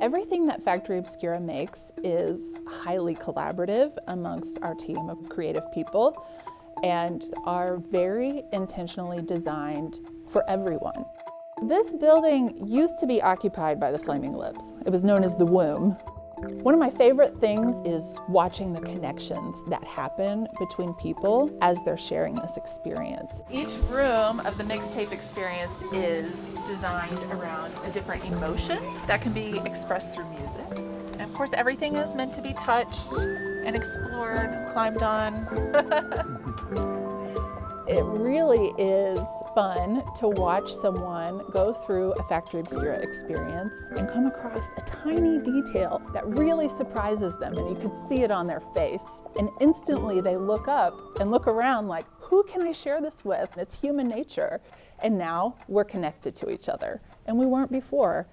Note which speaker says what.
Speaker 1: Everything that Factory Obscura makes is highly collaborative amongst our team of creative people and are very intentionally designed for everyone. This building used to be occupied by the Flaming Lips. It was known as the Womb. One of my favorite things is watching the connections that happen between people as they're sharing this experience. Each room of the mixtape experience is designed around a different emotion that can be expressed through music. And of course, everything is meant to be touched and explored, climbed on. It really is fun to watch someone go through a Factory Obscura experience and come across a tiny detail that really surprises them, and you can see it on their face. And instantly they look up and look around like, who can I share this with? It's human nature. And now we're connected to each other, and we weren't before.